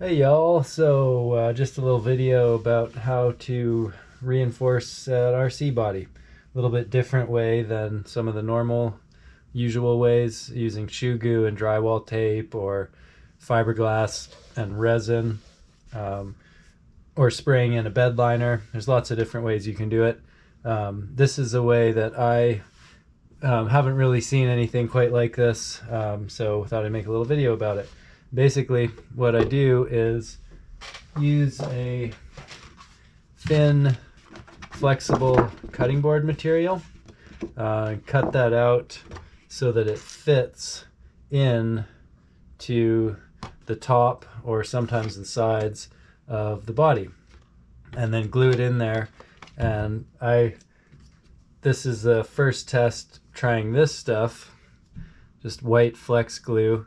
Hey y'all, so just a little video about how to reinforce an RC body. A little bit different way than some of the normal usual ways, using shoe goo and drywall tape or fiberglass and resin, or spraying in a bed liner. There's lots of different ways you can do it. This is a way that I haven't really seen anything quite like this, so I thought I'd make a little video about it. Basically, what I do is use a thin, flexible cutting board material, cut that out so that it fits in to the top or sometimes the sides of the body, and then glue it in there. And this is the first test trying this stuff, just white flex glue.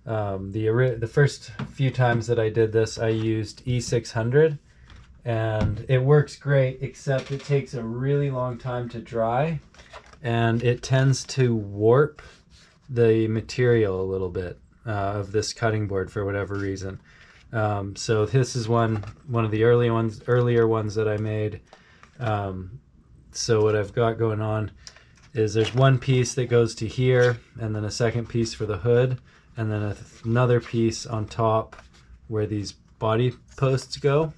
The first few times that I did this, I used E600, and it works great, except it takes a really long time to dry, and it tends to warp the material a little bit of this cutting board for whatever reason. So this is one of the earlier ones that I made. So what I've got going on is there's one piece that goes to here, and then a second piece for the hood, and then another piece on top where these body posts go.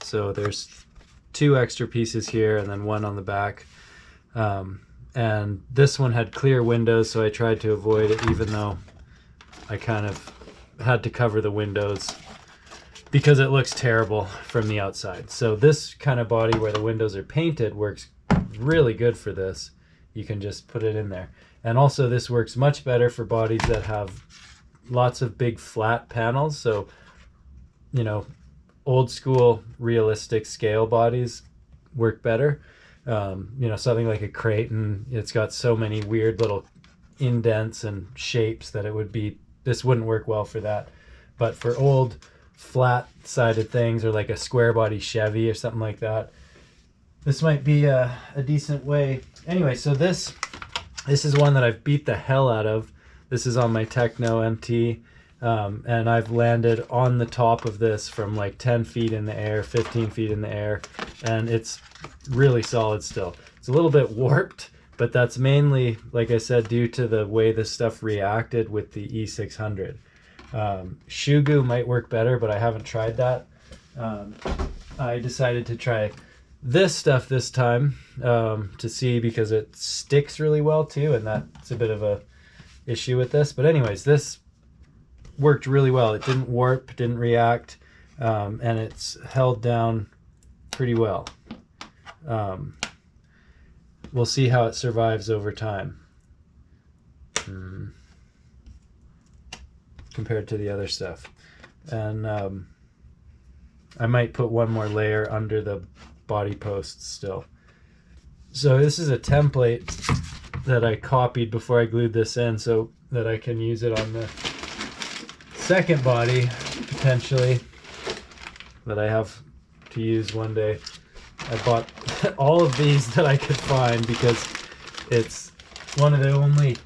So there's two extra pieces here and then one on the back. And this one had clear windows, so I tried to avoid it, even though I kind of had to cover the windows because it looks terrible from the outside. So this kind of body where the windows are painted works really good for this. You can just put it in there. And also this works much better for bodies that have lots of big flat panels. So, you know, old school realistic scale bodies work better. You know, something like a Creighton, it's got so many weird little indents and shapes that this wouldn't work well for that. But for old flat sided things, or like a square body Chevy or something like that, this might be a decent way. Anyway, so this is one that I've beat the hell out of. This is on my Tekno MT, and I've landed on the top of this from like 10 feet in the air, 15 feet in the air, and it's really solid still. It's a little bit warped, but that's mainly, like I said, due to the way this stuff reacted with the E600. Shoe goo might work better, but I haven't tried that. I decided to try this stuff this time to see, because it sticks really well too, and that's a bit of a issue with this. But anyways, this worked really well. It didn't warp, didn't react, and it's held down pretty well. We'll see how it survives over time compared to the other stuff. And I might put one more layer under the body posts still. So this is a template that I copied before I glued this in, so that I can use it on the second body potentially that I have to use one day. I bought all of these that I could find because it's one of the only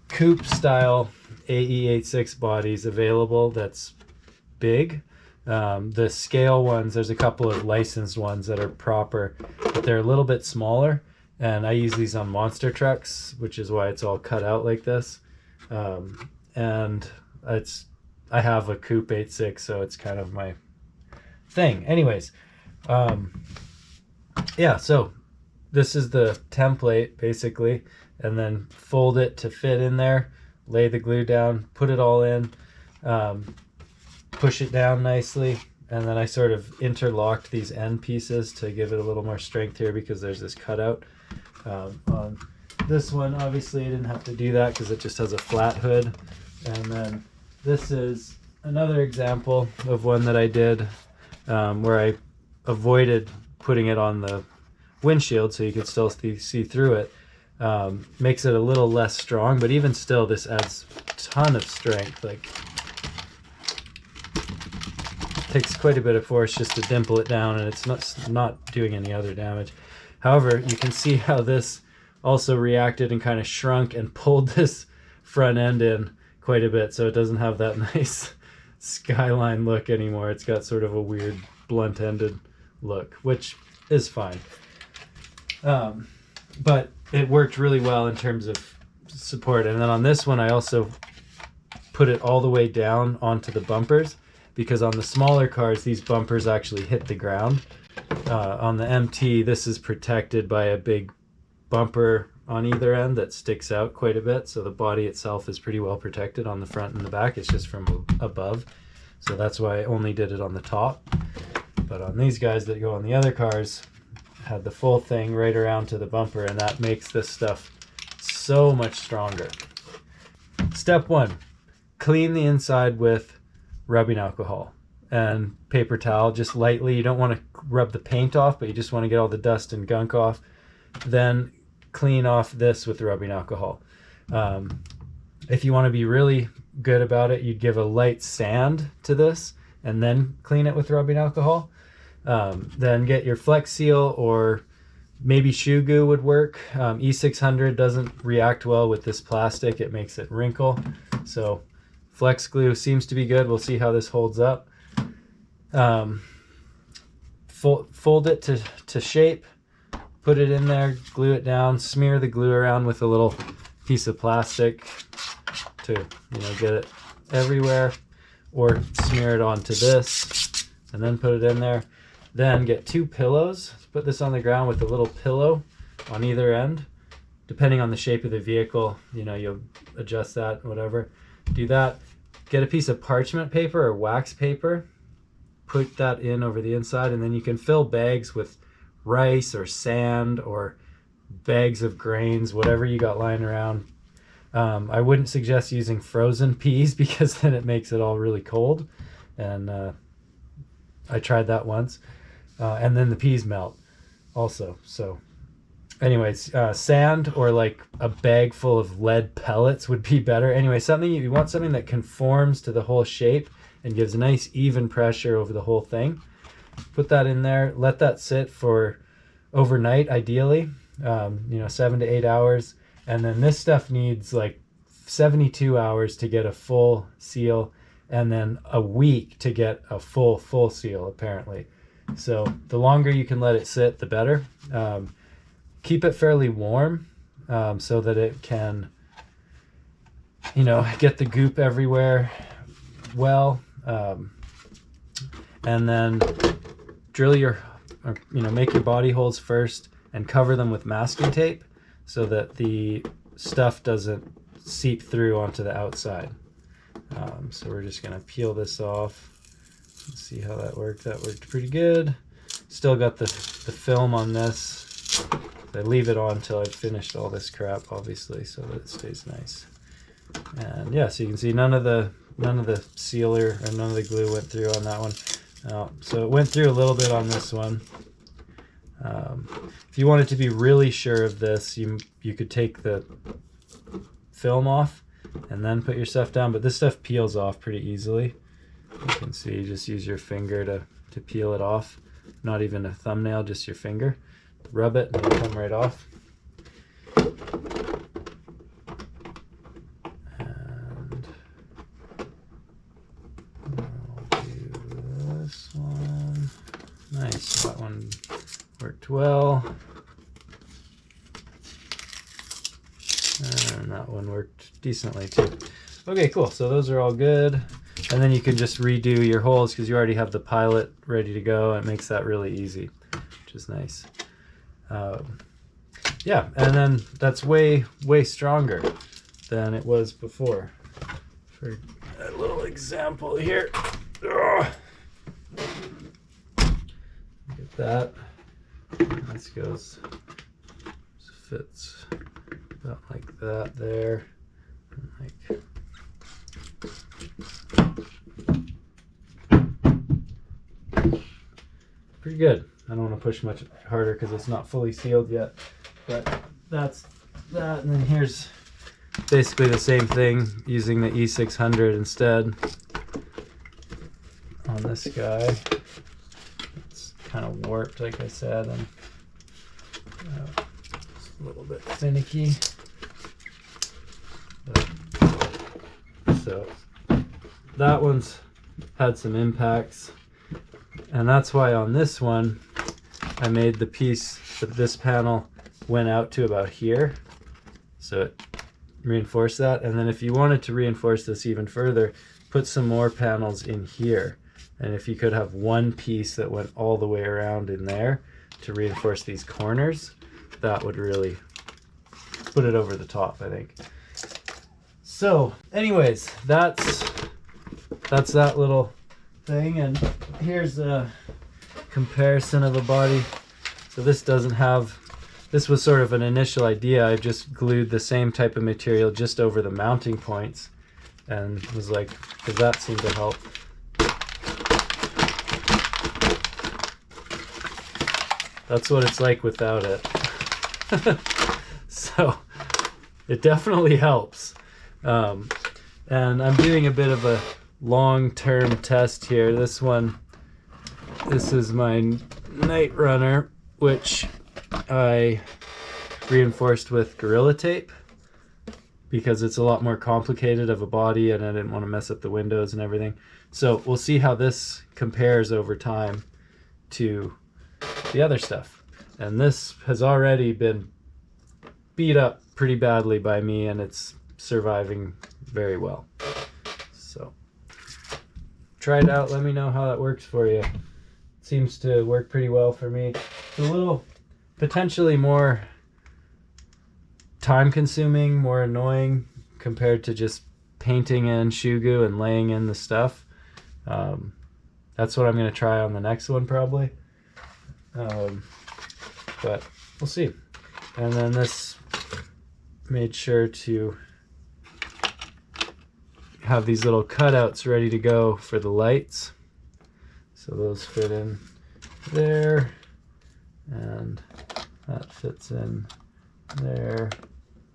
coupe style AE86 bodies available that's big. The scale ones, there's a couple of licensed ones that are proper, but they're a little bit smaller, and I use these on monster trucks, which is why it's all cut out like this. And I have a coupe 8.6, so it's kind of my thing. Anyways, yeah, so this is the template basically, and then fold it to fit in there, lay the glue down, put it all in, push it down nicely, and then I sort of interlocked these end pieces to give it a little more strength here, because there's this cutout. On this one, obviously I didn't have to do that because it just has a flat hood. And then this is another example of one that I did where I avoided putting it on the windshield so you could still see through it. Makes it a little less strong, but even still this adds a ton of strength. Like, takes quite a bit of force just to dimple it down, and it's not doing any other damage. However, you can see how this also reacted and kind of shrunk and pulled this front end in quite a bit, so it doesn't have that nice Skyline look anymore. It's got sort of a weird blunt-ended look, which is fine. But it worked really well in terms of support. And then on this one, I also put it all the way down onto the bumpers, because on the smaller cars, these bumpers actually hit the ground. On the MT, this is protected by a big bumper on either end that sticks out quite a bit, so the body itself is pretty well protected on the front and the back. It's just from above, so that's why I only did it on the top. But on these guys that go on the other cars, had the full thing right around to the bumper, and that makes this stuff so much stronger. Step 1, clean the inside with rubbing alcohol and paper towel, just lightly. You don't want to rub the paint off, but you just want to get all the dust and gunk off. Then clean off this with rubbing alcohol. If you want to be really good about it, you'd give a light sand to this and then clean it with rubbing alcohol. Then get your Flex Seal, or maybe shoe goo would work. E600 doesn't react well with this plastic. It makes it wrinkle. So Flex glue seems to be good. We'll see how this holds up. Fold it to shape, put it in there, glue it down, smear the glue around with a little piece of plastic to, you know, get it everywhere, or smear it onto this and then put it in there. Then get 2 pillows, put this on the ground with a little pillow on either end. Depending on the shape of the vehicle, you know, you'll adjust that, whatever. Do that. Get a piece of parchment paper or wax paper, put that in over the inside, and then you can fill bags with rice or sand or bags of grains, whatever you got lying around. I wouldn't suggest using frozen peas, because then it makes it all really cold, and I tried that once, and then the peas melt also. So anyways, sand or like a bag full of lead pellets would be better. Anyway, you want something that conforms to the whole shape and gives a nice even pressure over the whole thing. Put that in there, let that sit for overnight, ideally, you know, 7 to 8 hours. And then this stuff needs like 72 hours to get a full seal, and then a week to get a full seal, apparently. So the longer you can let it sit, the better. Keep it fairly warm, so that it can, you know, get the goop everywhere well. And then drill your, or, you know, make your body holes first and cover them with masking tape so that the stuff doesn't seep through onto the outside. So we're just going to peel this off. Let's see how that worked. That worked pretty good. Still got the film on this. I leave it on until I've finished all this crap, obviously, so that it stays nice. And yeah, so you can see none of the sealer or none of the glue went through on that one. So it went through a little bit on this one. If you wanted to be really sure of this, you could take the film off and then put your stuff down, but this stuff peels off pretty easily. You can see, just use your finger to peel it off. Not even a thumbnail, just your finger. Rub it and it'll come right off. And I'll do this one. Nice, that one worked well. And that one worked decently too. Okay, cool. So those are all good. And then you can just redo your holes because you already have the pilot ready to go. It makes that really easy, which is nice. Yeah, and then that's way stronger than it was before. For a little example here. Ugh. Look at that. This goes, fits about like that there. Like, pretty good. I don't want to push much harder because it's not fully sealed yet, but that's that. And then here's basically the same thing using the E600 instead on this guy. It's kind of warped, like I said, and just a little bit finicky. But, so that one's had some impacts. And that's why on this one, I made the piece that this panel went out to about here. So it reinforced that. And then if you wanted to reinforce this even further, put some more panels in here. And if you could have one piece that went all the way around in there to reinforce these corners, that would really put it over the top, I think. So anyways, that's that little thing. And here's a comparison of a body. So this doesn't have, this was sort of an initial idea. I just glued the same type of material just over the mounting points and was like, does that seem to help? That's what it's like without it. So it definitely helps. And I'm doing a bit of a long-term test here. This is my Night Runner, which I reinforced with Gorilla Tape because it's a lot more complicated of a body and I didn't want to mess up the windows and everything. So we'll see how this compares over time to the other stuff. And this has already been beat up pretty badly by me and it's surviving very well. So try it out, let me know how that works for you. It seems to work pretty well for me. It's a little potentially more time consuming, more annoying compared to just painting in shoe goo and laying in the stuff. That's what I'm going to try on the next one probably. But we'll see. And then this made sure to have these little cutouts ready to go for the lights. So those fit in there, and that fits in there.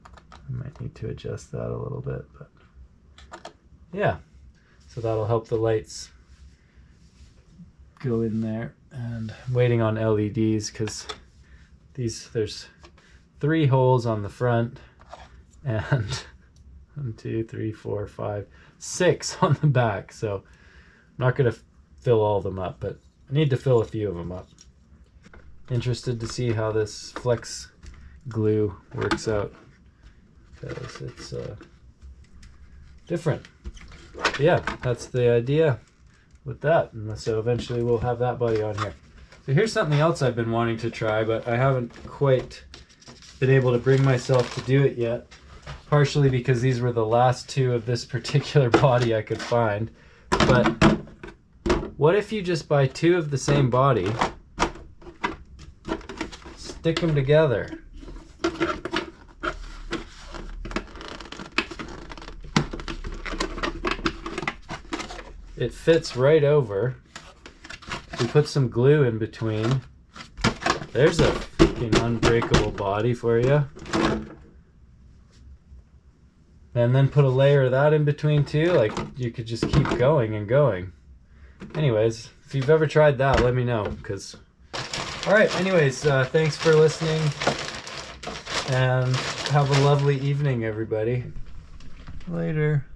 I might need to adjust that a little bit, but yeah. So that'll help the lights go in there. And I'm waiting on LEDs because there's 3 holes on the front and 1, 2, 3, 4, 5, 6 on the back. So I'm not going to fill all of them up, but I need to fill a few of them up. Interested to see how this flex glue works out because it's different. But yeah, that's the idea with that. And so eventually we'll have that body on here. So here's something else I've been wanting to try, but I haven't quite been able to bring myself to do it yet. Partially because these were the last 2 of this particular body I could find. But what if you just buy 2 of the same body, stick them together? It fits right over. We put some glue in between. There's a freaking unbreakable body for you. And then put a layer of that in between too. Like you could just keep going and going. Anyways, if you've ever tried that, let me know. Alright, anyways, thanks for listening. And have a lovely evening, everybody. Later.